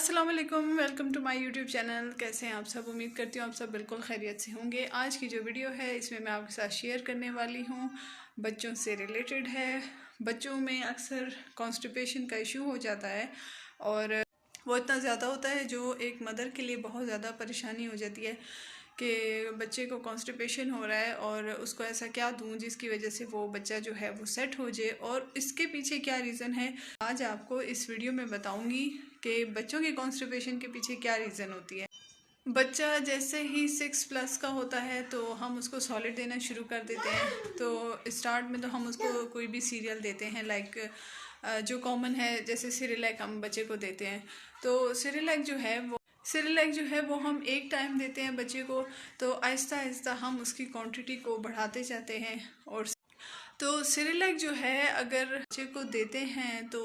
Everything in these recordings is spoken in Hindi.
अस्सलाम वालेकुम, welcome to my YouTube channel. कैसे हैं आप सब? उम्मीद करती हूँ आप सब बिल्कुल खैरियत से होंगे। आज की जो वीडियो है इसमें मैं आपके साथ शेयर करने वाली हूँ, बच्चों से रिलेटेड है। बच्चों में अक्सर कॉन्स्टिपेशन का इशू हो जाता है और वो इतना ज़्यादा होता है जो एक मदर के लिए बहुत ज़्यादा परेशानी हो जाती है कि बच्चे को कॉन्स्टिपेशन हो रहा है और उसको ऐसा क्या दूं जिसकी वजह से वो बच्चा जो है वो सेट हो जाए और इसके पीछे क्या रीज़न है। आज आपको इस वीडियो में बताऊंगी कि बच्चों की कॉन्स्टिपेशन के पीछे क्या रीज़न होती है। बच्चा जैसे ही 6+ का होता है तो हम उसको सॉलिड देना शुरू कर देते हैं। तो स्टार्ट में तो हम उसको कोई भी सीरियल देते हैं, लाइक जो कॉमन है जैसे सिरिलैक हम बच्चे को देते हैं। तो सिरिलैक जो है वो हम एक टाइम देते हैं बच्चे को, तो आहिस्ता आहिस्ता हम उसकी क्वांटिटी को बढ़ाते जाते हैं। और तो सिरिलैक जो है अगर बच्चे को देते हैं तो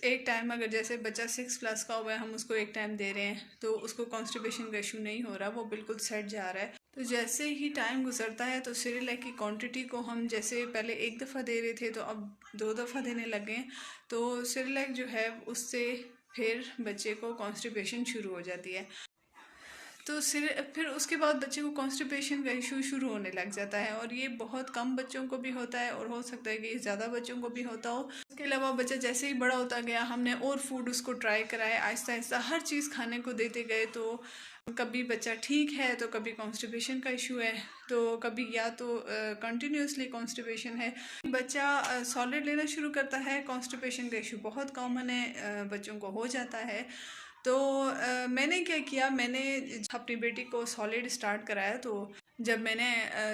एक टाइम, अगर जैसे बच्चा 6+ का हुआ है, हम उसको एक टाइम दे रहे हैं तो उसको कॉन्स्टिपेशन का इशू नहीं हो रहा, वो बिल्कुल सेट जा रहा है। तो जैसे ही टाइम गुजरता है तो सिरिलैक की क्वांटिटी को हम जैसे पहले एक दफ़ा दे रहे थे तो अब 2 दफ़ा देने लगे। तो सिरिलैक जो है उससे फिर बच्चे को कॉन्स्टिपेशन शुरू हो जाती है। तो फिर उसके बाद बच्चे को कॉन्स्टिपेशन का इशू शुरू होने लग जाता है और ये बहुत कम बच्चों को भी होता है और हो सकता है कि ज़्यादा बच्चों को भी होता हो। इसके अलावा बच्चा जैसे ही बड़ा होता गया, हमने और फूड उसको ट्राई कराया, आहिस्ता आहिस्ता हर चीज़ खाने को देते गए, तो कभी बच्चा ठीक है तो कभी कॉन्स्टिपेशन का इशू है, तो कभी या तो कंटिन्यूसली कॉन्स्टिपेशन है। बच्चा सॉलिड लेना शुरू करता है, कॉन्स्टिपेशन का इशू बहुत कॉमन है, बच्चों को हो जाता है। तो मैंने क्या किया, मैंने अपनी बेटी को सॉलिड स्टार्ट कराया। तो जब मैंने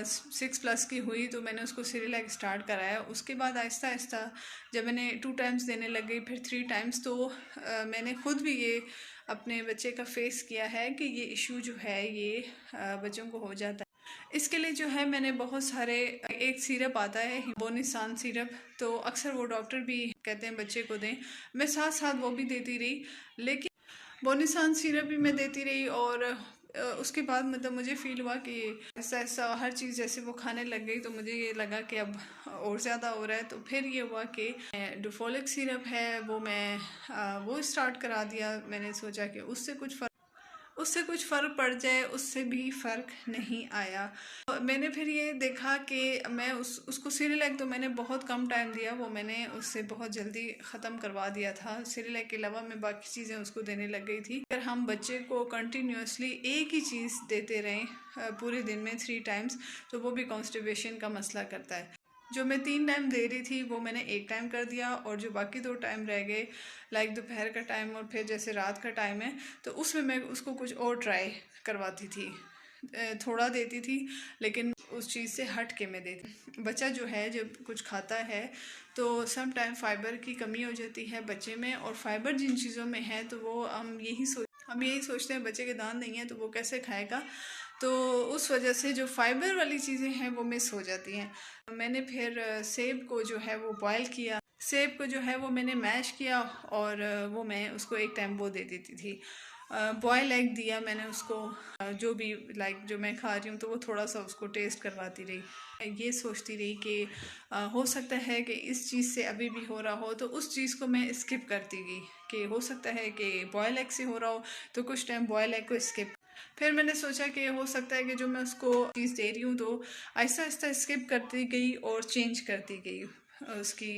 6+ की हुई तो मैंने उसको सिरिलैक स्टार्ट कराया। उसके बाद आहिस्ता आहिस्ता जब मैंने 2 टाइम्स देने लग गई, फिर 3 टाइम्स, तो मैंने ख़ुद भी ये अपने बच्चे का फेस किया है कि ये इशू जो है ये बच्चों को हो जाता है। इसके लिए जो है मैंने बहुत सारे, एक सिरप आता है बोनिसान सिरप, तो अक्सर वो डॉक्टर भी कहते हैं बच्चे को दें। मैं साथ साथ वो भी देती रही, लेकिन बोनिसान सिरप भी मैं देती रही और उसके बाद मतलब मुझे फ़ील हुआ कि ऐसा ऐसा हर चीज़ जैसे वो खाने लग गई, तो मुझे ये लगा कि अब और ज़्यादा हो रहा है। तो फिर ये हुआ कि डोफोलिक सिरप है वो मैं वो स्टार्ट करा दिया। मैंने सोचा कि उससे कुछ फ़र्क पड़ जाए, उससे भी फ़र्क नहीं आया। तो मैंने फिर ये देखा कि मैं उसको सिरिलैक तो मैंने बहुत कम टाइम दिया, वो मैंने उससे बहुत जल्दी ख़त्म करवा दिया था। सिरिलैक के अलावा मैं बाकी चीज़ें उसको देने लग गई थी। अगर हम बच्चे को कंटिन्यूसली एक ही चीज़ देते रहें पूरे दिन में 3 टाइम्स, तो वो भी कॉन्स्टिपेशन का मसला करता है। जो मैं 3 टाइम दे रही थी वो मैंने एक टाइम कर दिया और जो बाकी 2 टाइम रह गए, लाइक दोपहर का टाइम और फिर जैसे रात का टाइम है, तो उसमें मैं उसको कुछ और ट्राई करवाती थी। थोड़ा देती थी लेकिन उस चीज़ से हट के मैं देती। बच्चा जो है जब कुछ खाता है तो सम टाइम फाइबर की कमी हो जाती है बच्चे में, और फाइबर जिन चीज़ों में है तो वो हम यही सोचते हैं बच्चे के दांत नहीं है तो वो कैसे खाएगा, तो उस वजह से जो फाइबर वाली चीज़ें हैं वो मिस हो जाती हैं। मैंने फिर सेब को जो है वो बॉयल किया, सेब को जो है वो मैंने मैश किया और वो मैं उसको एक टाइम वो दे देती थी। बॉयल एग दिया मैंने उसको, जो भी लाइक जो मैं खा रही हूँ तो वो थोड़ा सा उसको टेस्ट करवाती रही। ये सोचती रही कि हो सकता है कि इस चीज़ से अभी भी हो रहा हो, तो उस चीज़ को मैं स्किप करती गई कि हो सकता है कि बॉयल एग से हो रहा हो, तो कुछ टाइम बॉयल एग को स्किप। फिर मैंने सोचा कि हो सकता है कि जो मैं उसको चीज़ दे रही हूँ तो आहिस्ता आहिस्ता स्किप करती गई और चेंज करती गई। उसकी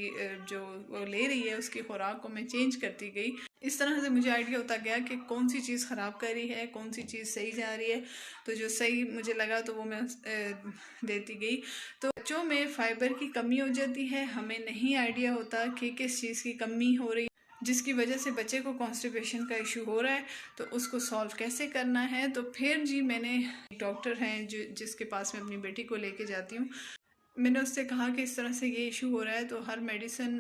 जो वो ले रही है उसकी खुराक को मैं चेंज करती गई। इस तरह से मुझे आइडिया होता गया कि कौन सी चीज़ ख़राब कर रही है, कौन सी चीज़ सही जा रही है। तो जो सही मुझे लगा तो वो मैं देती गई। तो बच्चों में फ़ाइबर की कमी हो जाती है, हमें नहीं आइडिया होता कि किस चीज़ की कमी हो रही है जिसकी वजह से बच्चे को कॉन्स्टिपेशन का इशू हो रहा है, तो उसको सॉल्व कैसे करना है। तो फिर जी मैंने डॉक्टर हैं जिसके पास मैं अपनी बेटी को लेके जाती हूँ, मैंने उससे कहा कि इस तरह से ये इशू हो रहा है, तो हर मेडिसिन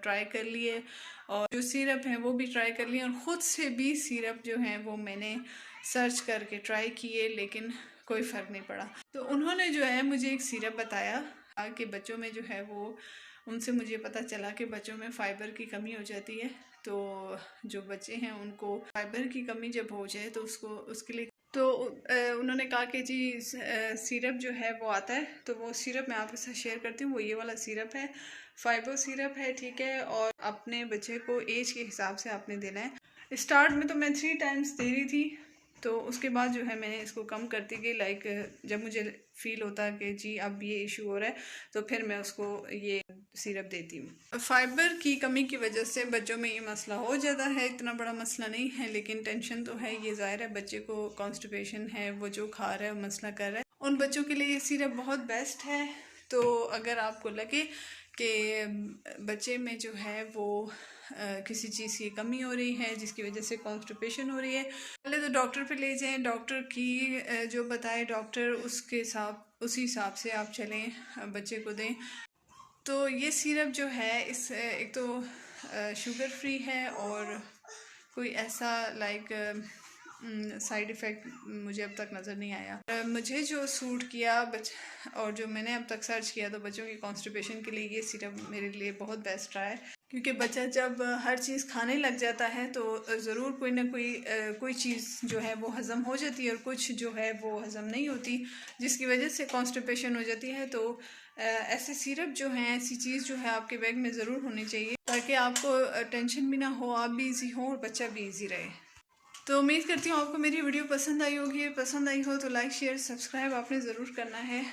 ट्राई कर लिए और जो सिरप है वो भी ट्राई कर लिए और ख़ुद से भी सिरप जो हैं वो मैंने सर्च करके ट्राई किए, लेकिन कोई फ़र्क नहीं पड़ा। तो उन्होंने जो है मुझे एक सिरप बताया कि बच्चों में जो है वो, उनसे मुझे पता चला कि बच्चों में फ़ाइबर की कमी हो जाती है। तो जो बच्चे हैं उनको फ़ाइबर की कमी जब हो जाए तो उसके लिए तो उन्होंने कहा कि जी सिरप जो है वो आता है, तो वो सिरप मैं आपके साथ शेयर करती हूँ। वो ये वाला सिरप है, फाइबर सिरप है, ठीक है, और अपने बच्चे को एज के हिसाब से आपने देना है। स्टार्ट में तो मैं 3 टाइम्स दे रही थी, तो उसके बाद जो है मैंने इसको कम करती गई। लाइक जब मुझे फील होता कि जी अब ये इशू हो रहा है, तो फिर मैं उसको ये सिरप देती हूँ। फाइबर की कमी की वजह से बच्चों में ये मसला हो जाता है। इतना बड़ा मसला नहीं है, लेकिन टेंशन तो है। ये ज़ाहिर है बच्चे को कॉन्स्टिपेशन है, वो जो खा रहा है मसला कर रहा है, उन बच्चों के लिए ये सिरप बहुत बेस्ट है। तो अगर आपको लगे कि बच्चे में जो है वो किसी चीज़ की कमी हो रही है जिसकी वजह से कॉन्स्टिपेशन हो रही है, पहले तो डॉक्टर पे ले जाएं। डॉक्टर की जो बताए डॉक्टर, उसी हिसाब से आप चलें, बच्चे को दें। तो ये सिरप जो है इस एक तो शुगर फ्री है, और कोई ऐसा लाइक साइड इफ़ेक्ट मुझे अब तक नज़र नहीं आया। मुझे जो सूट किया और जो मैंने अब तक सर्च किया, तो बच्चों की कॉन्स्टिपेशन के लिए ये सिरप मेरे लिए बहुत बेस्ट रहा है। क्योंकि बच्चा जब हर चीज़ खाने लग जाता है तो ज़रूर कोई ना कोई चीज़ जो है वो हज़म हो जाती है, और कुछ जो है वो हज़म नहीं होती, जिसकी वजह से कॉन्स्टिपेशन हो जाती है। तो ऐसे सिरप जो हैं, ऐसी चीज़ जो है आपके बैग में ज़रूर होनी चाहिए, ताकि आपको टेंशन भी ना हो, आप भी ईजी हो और बच्चा भी ईजी रहे। तो उम्मीद करती हूँ आपको मेरी वीडियो पसंद आई होगी। पसंद आई हो तो लाइक शेयर सब्सक्राइब आपने ज़रूर करना है।